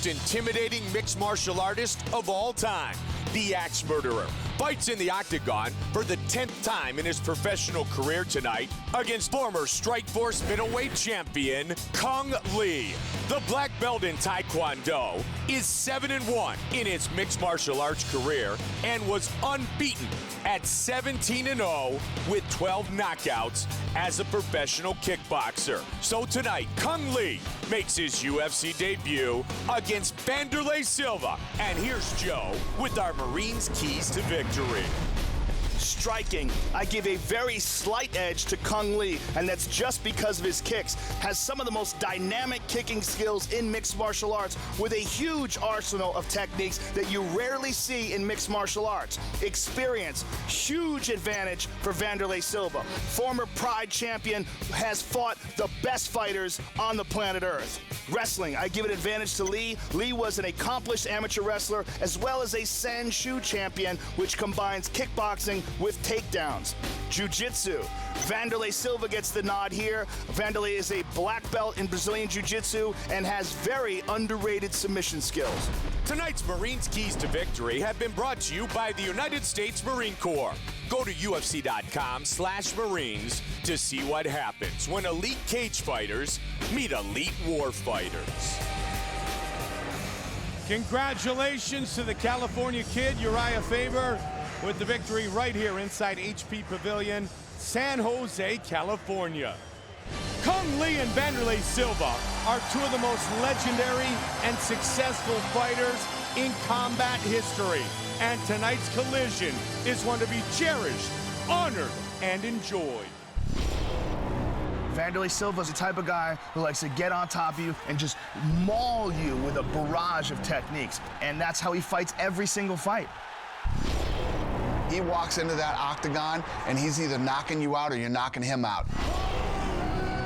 most intimidating mixed martial artist of all time, the Axe Murderer, fights in the octagon for the 10th time in his professional career tonight against former Strikeforce middleweight champion, Cung Le. The black belt in Taekwondo is 7-1 in his mixed martial arts career and was unbeaten at 17-0 with 12 knockouts as a professional kickboxer. So tonight, Cung Le makes his UFC debut against Wanderlei Silva. And here's Joe with our Marines' keys to victory. Striking, I give a very slight edge to Cung Le, and that's just because of his kicks. Has some of the most dynamic kicking skills in mixed martial arts with a huge arsenal of techniques that you rarely see in mixed martial arts. Experience, huge advantage for Wanderlei Silva. Former Pride champion, has fought the best fighters on the planet Earth. Wrestling, I give an advantage to Le. Le was an accomplished amateur wrestler as well as a Sanshu champion, which combines kickboxing with takedowns. Jiu-Jitsu, Wanderlei Silva gets the nod here. Wanderlei is a black belt in Brazilian Jiu-Jitsu and has very underrated submission skills. Tonight's Marines' keys to victory have been brought to you by the United States Marine Corps. Go to UFC.com/Marines to see what happens when elite cage fighters meet elite war fighters. Congratulations to the California kid, Uriah Faber, with the victory right here inside HP Pavilion, San Jose, California. Cung Le and Wanderlei Silva are two of the most legendary and successful fighters in combat history. And tonight's collision is one to be cherished, honored, and enjoyed. Wanderlei Silva is the type of guy who likes to get on top of you and just maul you with a barrage of techniques. And that's how he fights every single fight. He walks into that octagon and he's either knocking you out or you're knocking him out.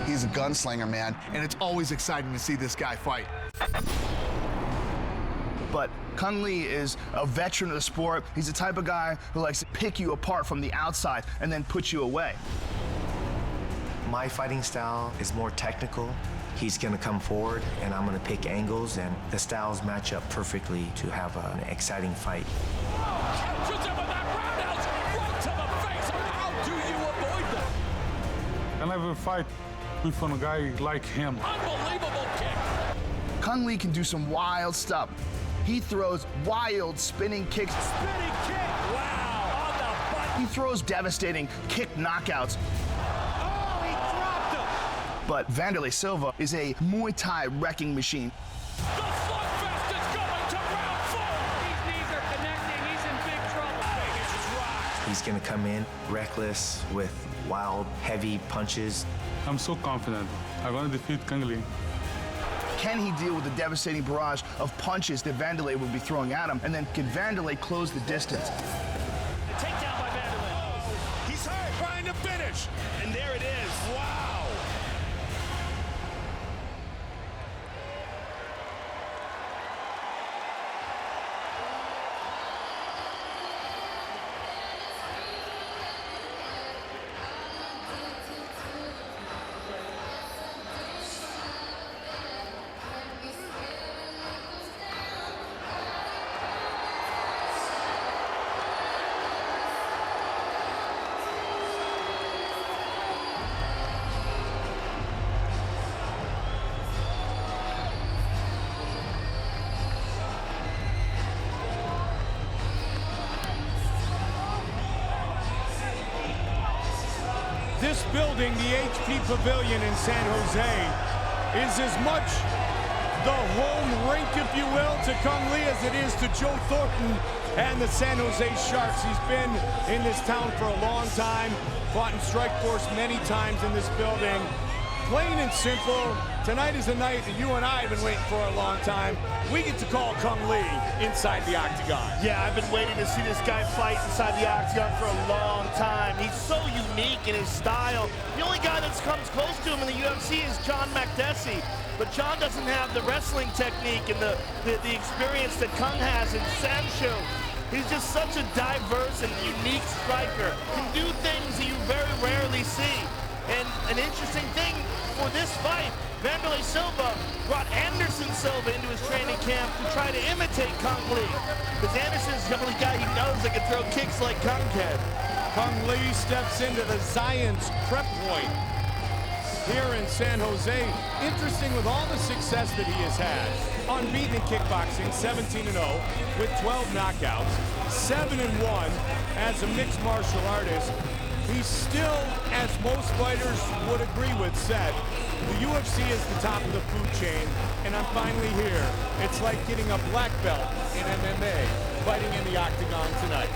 He's a gunslinger, man. And it's always exciting to see this guy fight. But Cung Le is a veteran of the sport. He's the type of guy who likes to pick you apart from the outside and then put you away. My fighting style is more technical. He's gonna come forward and I'm gonna pick angles, and the styles match up perfectly to have an exciting fight. Catches him with that roundhouse right to the face. How do you avoid that? I never fight with a guy like him. Unbelievable kick. Cung Le can do some wild stuff. He throws wild spinning kicks. Spinning kick. Wow. On the butt. He throws devastating kick knockouts. Oh, he dropped him. But Wanderlei Silva is a Muay Thai wrecking machine. The slugfest is going to round 4. These knees are connecting. He's in big trouble. Vegas is rocked. He's gonna come in reckless with wild, heavy punches. I'm so confident. I'm gonna defeat Cung Le. Can he deal with the devastating barrage of punches that Wanderlei will be throwing at him? And then can Wanderlei close the distance? The takedown by Wanderlei. He's hurt. Trying to finish. And there it is. Wow. This building, the HP Pavilion in San Jose, is as much the home rink, if you will, to Cung Le as it is to Joe Thornton and the San Jose Sharks. He's been in this town for a long time, fought in Strikeforce many times in this building. Plain and simple, tonight is a night that you and I have been waiting for a long time. We get to call Cung Le inside the octagon. Yeah, I've been waiting to see this guy fight inside the octagon for a long time. He's so unique in his style. The only guy that comes close to him in the UFC is John Makdessi. But John doesn't have the wrestling technique and the experience that Cung has in Sanshu. He's just such a diverse and unique striker. Can do things that you very rarely see. And an interesting thing for this fight, Wanderlei Silva brought Anderson Silva into his training camp to try to imitate Cung Le. Because Anderson's the only guy he knows that can throw kicks like Cung can. Cung Le steps into the Zions prep point here in San Jose. Interesting with all the success that he has had. Unbeaten in kickboxing, 17-0 with 12 knockouts, 7-1 as a mixed martial artist. He's still, as most fighters would agree with, said, the UFC is the top of the food chain, and I'm finally here. It's like getting a black belt in MMA, fighting in the octagon tonight.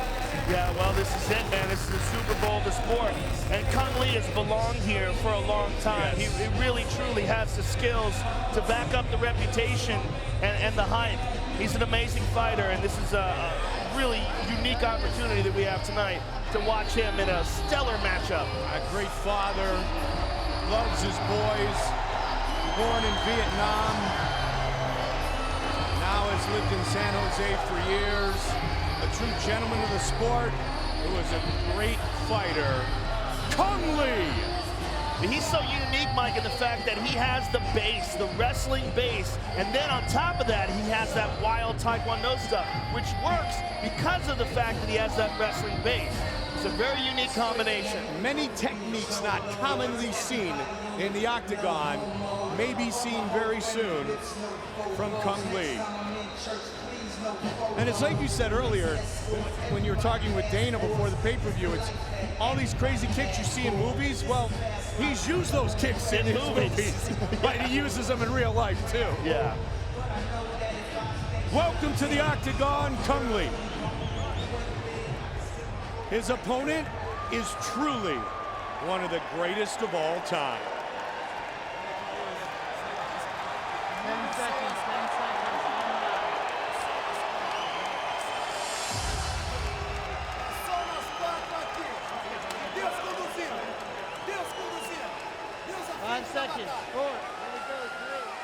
Yeah, well, this is it, man. This is the Super Bowl of the sport. And Cung Le has belonged here for a long time. Yes. He really, truly has the skills to back up the reputation and the hype. He's an amazing fighter, and this is a really unique opportunity that we have tonight to watch him in a stellar matchup. A great father, loves his boys, born in Vietnam, now has lived in San Jose for years, a true gentleman of the sport, who is a great fighter, Cung Le. He's so unique, Mike, in the fact that he has the base, the wrestling base, and then on top of that, he has that wild Taekwondo stuff, which works because of the fact that he has that wrestling base. It's a very unique combination. Many techniques not commonly seen in the octagon may be seen very soon from Cung Le. And it's like you said earlier, when you were talking with Dana before the pay-per-view, it's all these crazy kicks you see in movies. Well, he's used those kicks in his movies, but he uses them in real life too. Yeah. Welcome to the octagon, Cung Le. His opponent is truly one of the greatest of all time. 10 seconds, 10 seconds. Five seconds. 4. There we go. 3.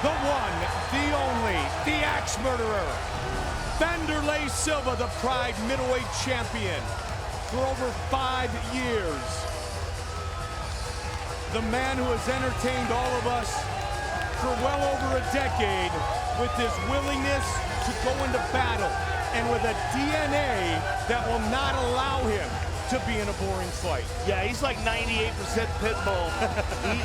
The one, the only, the axe murderer, Wanderlei Silva, the Pride middleweight champion for over 5 years. The man who has entertained all of us for well over a decade with his willingness to go into battle and with a DNA that will not allow him to be in a boring fight. Yeah, he's like 98% pit bull.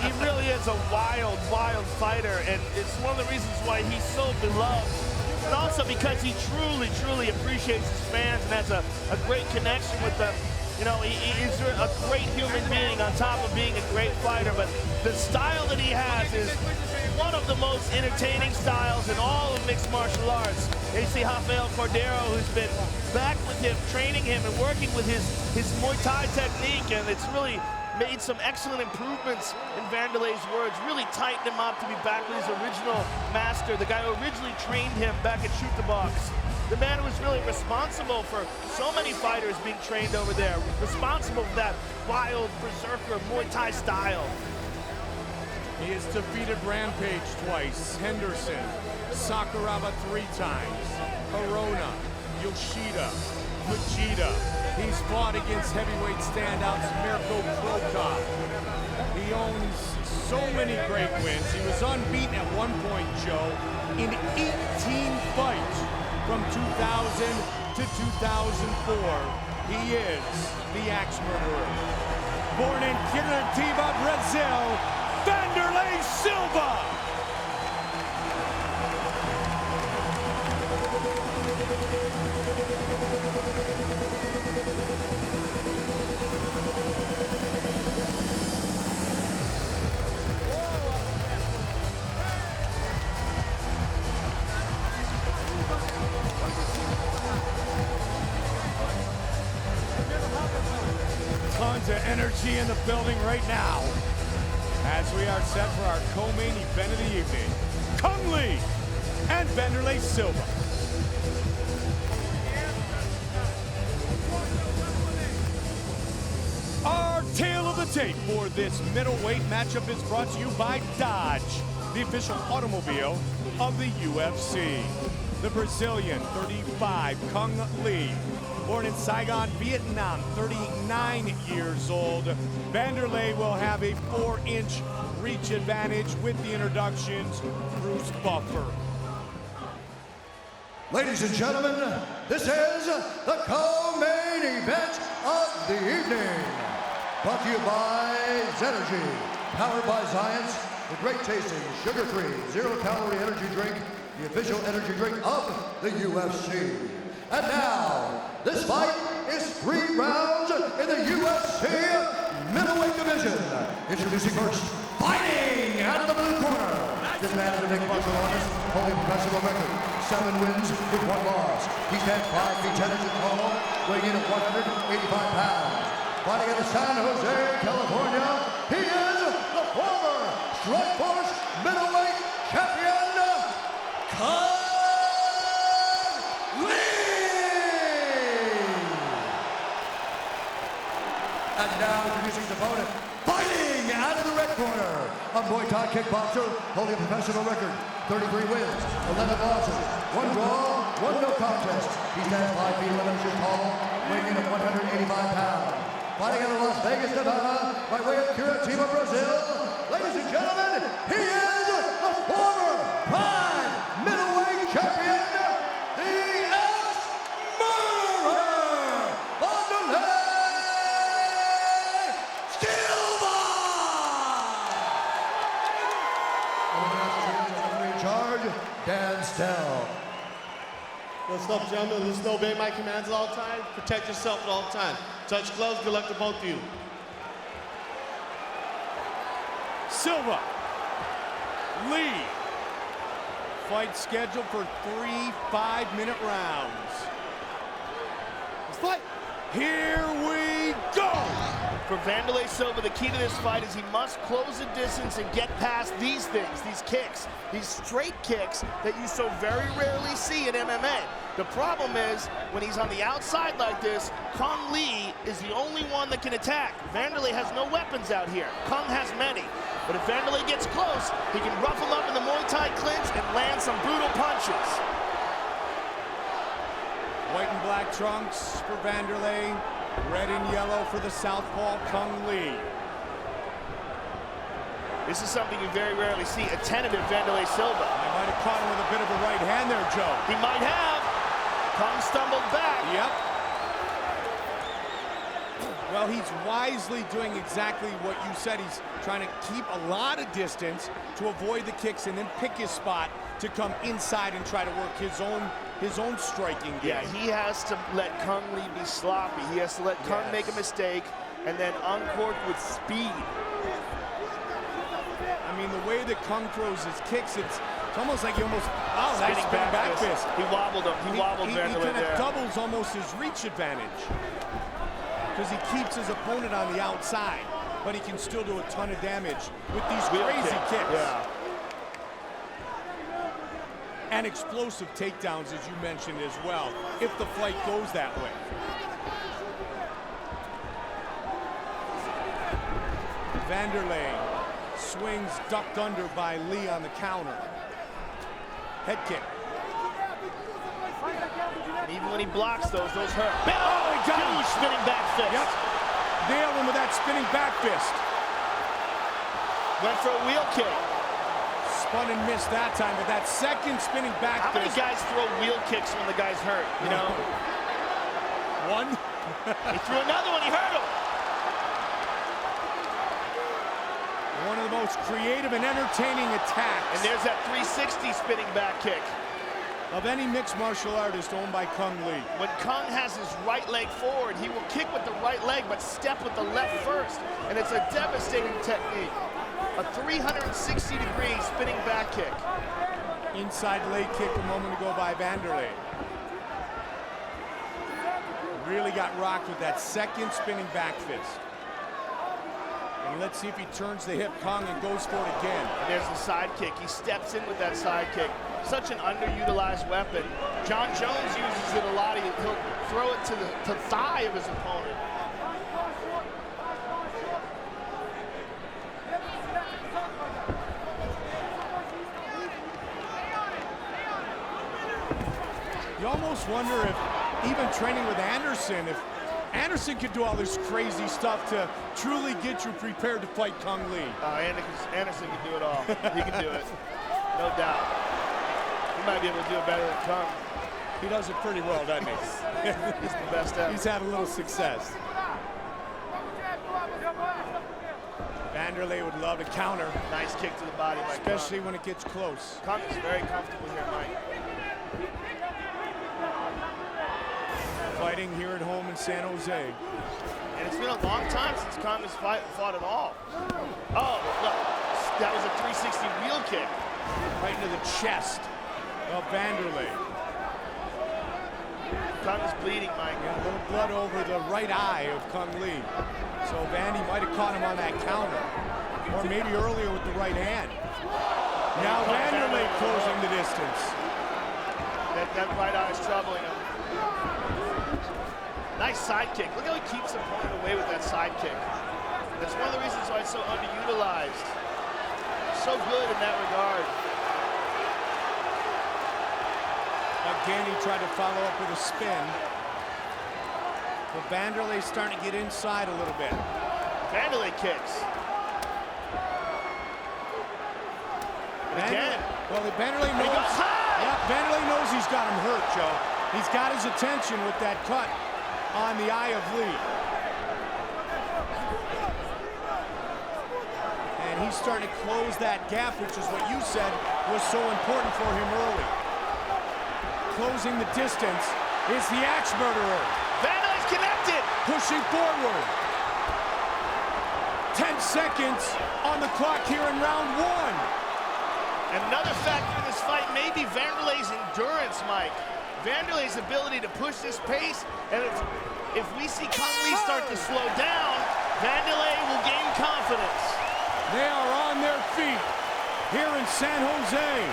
he really is a wild, wild fighter, and it's one of the reasons why he's so beloved. But also because he truly, truly appreciates his fans and has a great connection with them. You know, he's a great human being on top of being a great fighter, but the style that he has is one of the most entertaining styles in all of mixed martial arts. You see Rafael Cordeiro, who's been back with him, training him and working with his Muay Thai technique, and it's really made some excellent improvements in Wanderlei's words, really tightened him up to be back with his original master, the guy who originally trained him back at Shoot the Box. The man who was really responsible for so many fighters being trained over there, responsible for that wild berserker Muay Thai style. He has defeated Rampage twice, Henderson, Sakuraba 3 times, Corona, Yoshida, Fujita. He's fought against heavyweight standouts Mirko Krokop. He owns so many great wins. He was unbeaten at one point, Joe, in 18 fights from 2000 to 2004. He is the axe murderer. Born in Curitiba, Brazil, Wanderlei Silva. Tons of energy in the building right now as we are set for our co-main event of the evening. Cung Le and Wanderlei Silva. Tail of the tape for this middleweight matchup is brought to you by Dodge, the official automobile of the UFC. The Brazilian, 35, Cung Le, born in Saigon, Vietnam, 39 years old. Wanderlei will have a 4-inch reach advantage with the introductions. Bruce Buffer. Ladies and gentlemen, this is the co-main event of the evening. Brought to you by Zenergy, powered by Science, the great tasting, sugar-free, zero-calorie energy drink, the official energy drink of the UFC. And now, this fight is 3 rounds in the UFC middleweight division. Introducing first, fighting out of the blue corner. This man is a mixed martial artist, holding a professional record, 7 wins with 1 loss. He stands 5 feet 10 inches tall, weighing in at 185 pounds. Fighting out of San Jose, California, he is the former Strikeforce middleweight champion, Cung Le! And now introducing his opponent, fighting out of the red corner, a Muay Thai kickboxer holding a professional record, 33 wins, 11 losses, 1 draw, 1 no contest. He stands 5 feet 11 inches tall, weighing in at 185 pounds. Fighting out of Las Vegas, Nevada, by way of Curitiba, Brazil. Ladies and gentlemen, he is the former Prime middleweight champion, the ex-murderer, Wanderlei Silva! In charge, Dan Stell. Listen up, gentlemen. Listen to obey my commands at all times. Protect yourself at all times. Touch gloves. Good luck to both of you. Silva, Lee. Fight scheduled for 3 5-minute rounds. Let's fight. Here we go! For Wanderlei Silva, the key to this fight is he must close the distance and get past these things, these kicks, these straight kicks that you so very rarely see in MMA. The problem is, when he's on the outside like this, Cung Le is the only one that can attack. Wanderlei has no weapons out here. Cung has many. But if Wanderlei gets close, he can rough him up in the Muay Thai clinch and land some brutal punches. White and black trunks for Wanderlei. Red and yellow for the southpaw, Cung Le. This is something you very rarely see, a tentative Wanderlei Silva. I might have caught him with a bit of a right hand there, Joe. He might have. Cung stumbled back. Yep. Well, he's wisely doing exactly what you said. He's trying to keep a lot of distance to avoid the kicks and then pick his spot to come inside and try to work his own striking game. Yeah, he has to let Cung Le be sloppy. He has to let Cung make a mistake and then uncork with speed. I mean, the way that Cung throws his kicks, it's almost like he almost, oh, that's spinning back fist. He wobbled him. He wobbled Wanderlei kind there. of doubles almost his reach advantage because he keeps his opponent on the outside, but he can still do a ton of damage with these crazy kicks. Yeah. And explosive takedowns, as you mentioned as well, if the fight goes that way. Wanderlei swings ducked under by Lee on the counter. Head kick. And even when he blocks those hurt. Oh, he got him. Huge spinning back fist. Yep. Nailed him with that spinning back fist. Went for a wheel kick. Spun and missed that time, but that second spinning back How many fist. guys throw wheel kicks when the guy's hurt, you know? One. He threw another one, he hurt him. One of the most creative and entertaining attacks. And there's that 360 spinning back kick. Of any mixed martial artist owned by Cung Le. When Cung has his right leg forward, he will kick with the right leg, but step with the left first. And it's a devastating technique. A 360-degree spinning back kick. Inside leg kick a moment ago by Wanderlei. Really got rocked with that second spinning back fist. And let's see if he turns the hip, Cung, and goes for it again. And there's the side kick. He steps in with that side kick. Such an underutilized weapon. John Jones uses it a lot. He'll throw it to the thigh of his opponent. You almost wonder if, even training with Anderson, if Anderson could do all this crazy stuff to truly get you prepared to fight Cung Le. Anderson can do it all. He can do it, no doubt. He might be able to do it better than Cung. He does it pretty well, doesn't he? He's the best ever. He's had a little success. Wanderlei would love to counter. Nice kick to the body by especially Cung. when it gets close. Cung is very comfortable here, Mike. Fighting here at home in San Jose. And it's been a long time since Cung has fought at all. Oh, look, that was a 360 wheel kick. Right into the chest of Wanderlei. Cung is bleeding, Mike. Yeah, a little blood over the right eye of Cung Le. So Vandy might have caught him on that counter. Or maybe earlier with the right hand. Now Wanderlei closing the distance. That right eye is troubling him. Nice side kick. Look how he keeps the opponent away with that side kick. That's one of the reasons why it's so underutilized. So good in that regard. Again, he tried to follow up with a spin. But Wanderlei's starting to get inside a little bit. Wanderlei kicks. Again. Well, Wanderlei knows. Yeah, Wanderlei knows he's got him hurt, Joe. He's got his attention with that cut on the eye of Lee. And he's starting to close that gap, which is what you said was so important for him early. Closing the distance is the axe murderer. Wanderlei's connected. Pushing forward. 10 seconds on the clock here in round one. Another factor in this fight may be Wanderlei's endurance, Mike. Wanderlei's ability to push this pace, and if we see Cung Le start to slow down, Wanderlei will gain confidence. They are on their feet here in San Jose.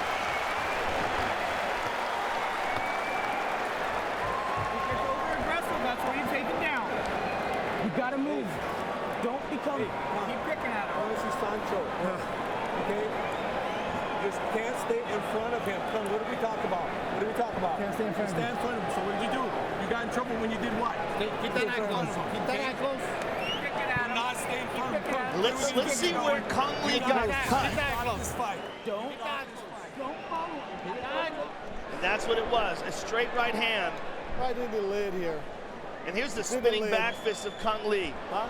That's where you take it down. You gotta move. Don't become. Keep picking at him. This is Sancho. Okay? Just can't stay in front of him. Come, what did we talk about? What did we talk about? Can't stay in front of him. Stand in front of him. So what did you do? You got in trouble when you did what? Keep that eye close. Keep that eye close. Pick it at him. Not stay in front of him. Let's see where Cung Le got cut. This fight. Don't follow him. And that's what it was, a straight right hand. Right in the lid here. And here's the spinning back fist of Cung Le. Huh?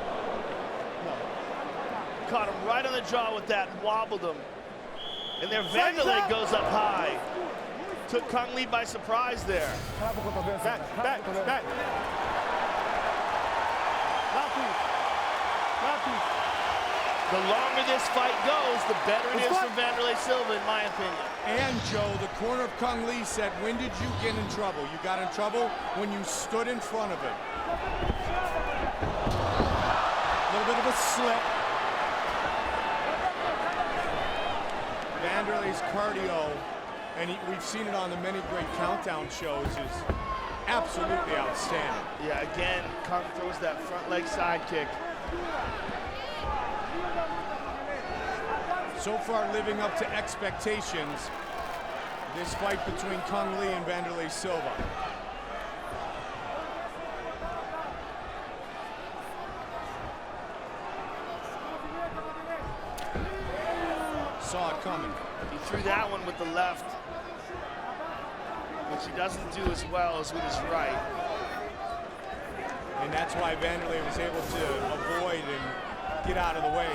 No. Caught him right on the jaw with that, wobbled him. And there Wanderlei goes up high. Took Cung Le by surprise there. Back. The longer this fight goes, the better it is for Wanderlei Silva, in my opinion. And Joe, the corner of Cung Le said, when did you get in trouble? You got in trouble when you stood in front of him. A little bit of a slip. Wanderlei's cardio, and we've seen it on the many great countdown shows, is absolutely outstanding. Yeah, again, Cung throws that front leg side kick. So far, living up to expectations, this fight between Cung Le and Wanderlei Silva. Saw it coming. He threw that one with the left, which he doesn't do as well as with his right. And that's why Wanderlei was able to avoid and get out of the way.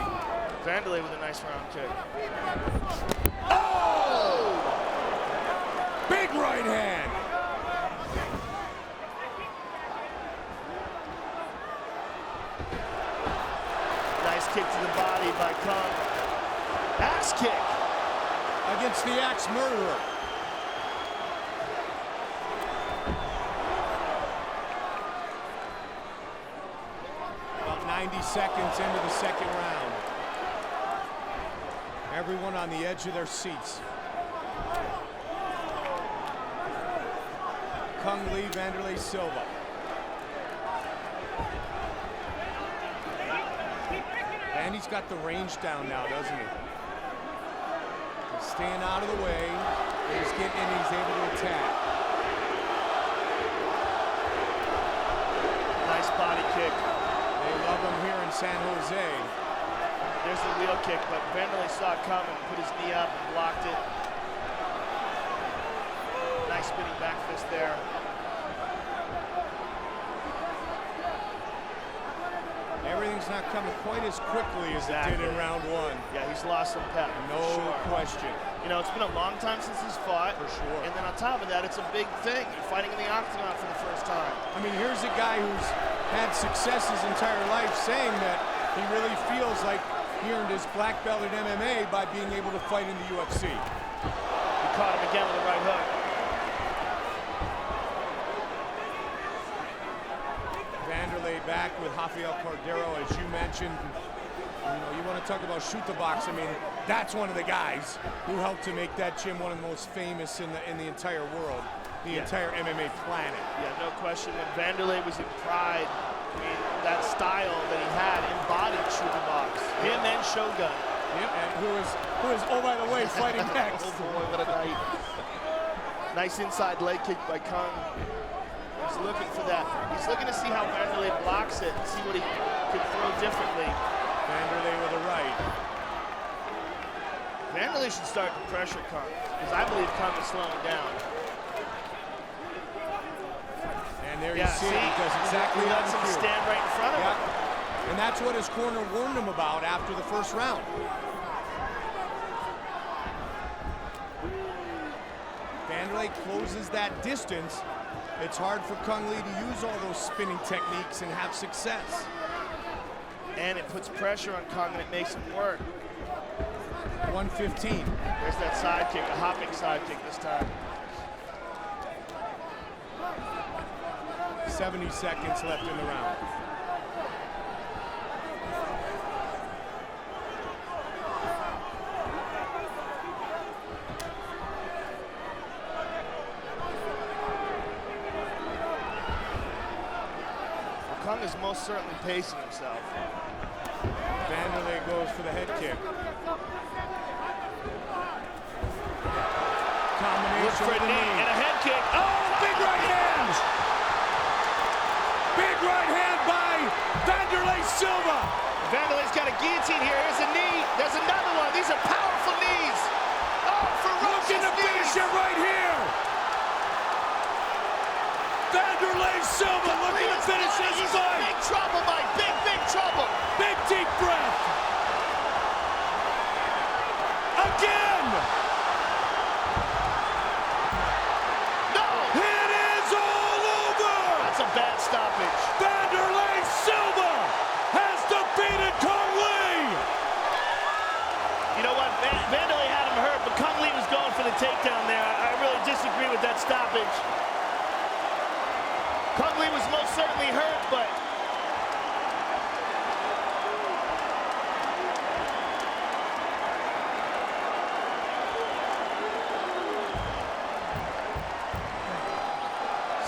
Wanderlei with a nice round kick. Oh! Big right hand. Nice kick to the body by Cung. Axe kick. Against the axe murderer. About 90 seconds into the second round. Everyone on the edge of their seats. Cung Le, Wanderlei Silva. And he's got the range down now, doesn't he? He's staying out of the way. He's getting in, he's able to attack. body kick. They love him here in San Jose. There's the wheel kick, but Wanderlei saw it coming, put his knee up and blocked it. Nice spinning back fist there. Everything's not coming quite as quickly as it did in round one. Yeah, he's lost some pep. No question. You know, it's been a long time since he's fought. For sure. And then on top of that, it's a big thing. You're fighting in the octagon for the first time. I mean, here's a guy who's had success his entire life saying that he really feels like he earned his black belt in MMA by being able to fight in the UFC. He caught him again with a right hook. Wanderlei back with Rafael Cordero, as you mentioned. You know, you want to talk about shoot the box. I mean, that's one of the guys who helped to make that gym one of the most famous in the entire world, the entire MMA planet. Yeah, no question. When Wanderlei was in Pride, I mean, that style that he had embodied shoot the box. Him and Shogun. Yep, and who is, oh, by the way, fighting next. Oh boy, what a night. Nice inside leg kick by Cung. He's looking for that. He's looking to see how Wanderlei blocks it and see what he can throw differently. Wanderlei with a right. Wanderlei should start to pressure Cung, because I believe Cung is slowing down. And there you see, he does exactly he that. lets him stand right in front of him. And that's what his corner warned him about after the first round. Wanderlei closes that distance. It's hard for Cung Lee to use all those spinning techniques and have success. And it puts pressure on Cung and it makes him work. 115. There's that side kick, a hopping side kick this time. 70 seconds left in the round. Cung is most certainly pacing himself. Wanderlei goes for the head kick. Combination. Looks for a knee and a head kick. Oh, big right hand! Big right hand by Wanderlei Silva. Wanderlei's got a guillotine here. Here's a knee. There's another one. These are powerful knees. Oh, ferocious looking to finish it right here. Wanderlei Silva looking to finish his fight. Big trouble, Mike. Big, big trouble. Big deep breath. Again. No. It is all over. That's a bad stoppage. Wanderlei Silva has defeated Cung Lee. You know what? Wanderlei had him hurt, but Cung Lee was going for the takedown there. I really disagree with that stoppage. Cung Lee was most certainly hurt, but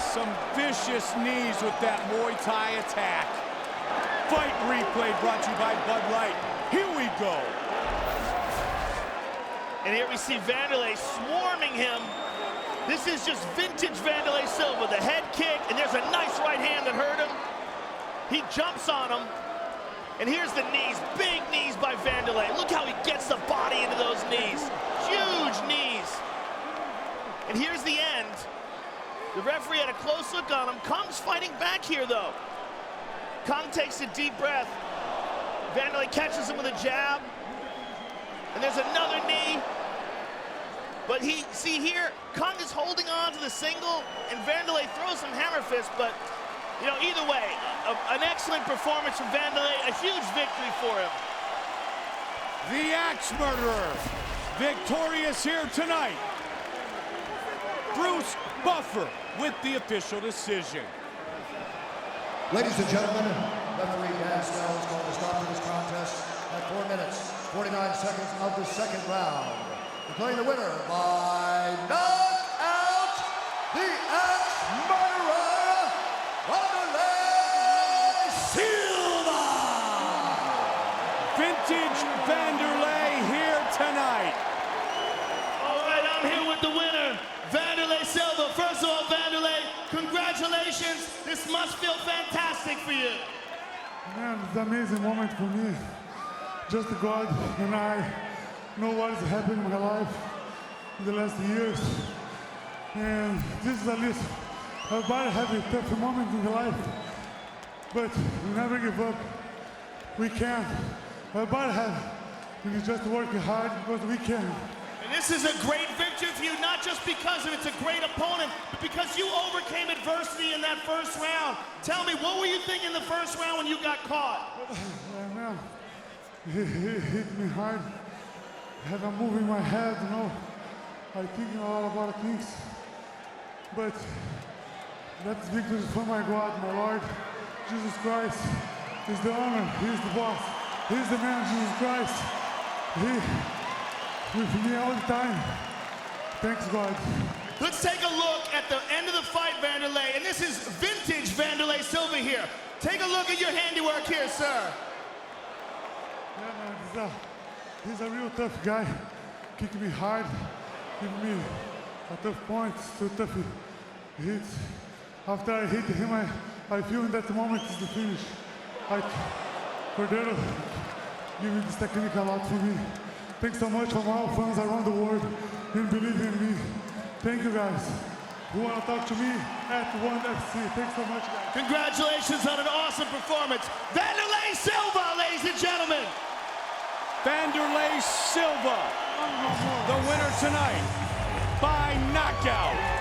some vicious knees with that Muay Thai attack. Fight replay brought to you by Bud Light. Here we go. And here we see Wanderlei swarming him. This is just vintage Wanderlei Silva. The head kick, and there's a nice right hand that hurt him. He jumps on him. And here's the knees, big knees by Wanderlei. Look how he gets the body into those knees. Huge knees. And here's the end. The referee had a close look on him. Kung's fighting back here, though. Cung takes a deep breath. Wanderlei catches him with a jab. And there's another knee. But see here, Cung is holding on to the single, and Wanderlei throws some hammer fists, but, you know, either way, an excellent performance from Wanderlei, a huge victory for him. The Axe Murderer, victorious here tonight. Bruce Buffer with the official decision. Ladies and gentlemen, referee Dan Snell has called a stop to this contest at 4 minutes, 49 seconds of the second round. Declaring the winner by knockout, the Axe Murderer, Wanderlei Silva! Vintage Wanderlei here tonight. All right, I'm here with the winner, Wanderlei Silva. First of all, Wanderlei, congratulations. This must feel fantastic for you. Man, it's an amazing moment for me. Just God and I know what has happened in my life in the last years. And this is at least, everybody have a tough moment in their life, but we never give up. We can. Everybody have. We just work hard because we can. And this is a great victory for you, not just because it's a great opponent, but because you overcame adversity in that first round. Tell me, what were you thinking the first round when you got caught? Man, he hit me hard. I had a move in my head, you know. I thinking a lot about things. But that's victory from my God, my Lord. Jesus Christ is the owner. He's the boss. He's the man, Jesus Christ. He with me all the time. Thanks, God. Let's take a look at the end of the fight, Wanderlei. And this is vintage Wanderlei Silva here. Take a look at your handiwork here, sir. Yeah, man, he's a real tough guy. Kicking me hard, giving me a tough points, two tough hits. After I hit him, I feel in that moment is the finish. Cordero give me this technique a lot for me. Thanks so much from all fans around the world who believe in me. Thank you guys. Who want to talk to me at ONE FC. Thanks so much, guys. Congratulations on an awesome performance. Wanderlei Silva, ladies and gentlemen. Wanderlei Silva, the winner tonight by knockout.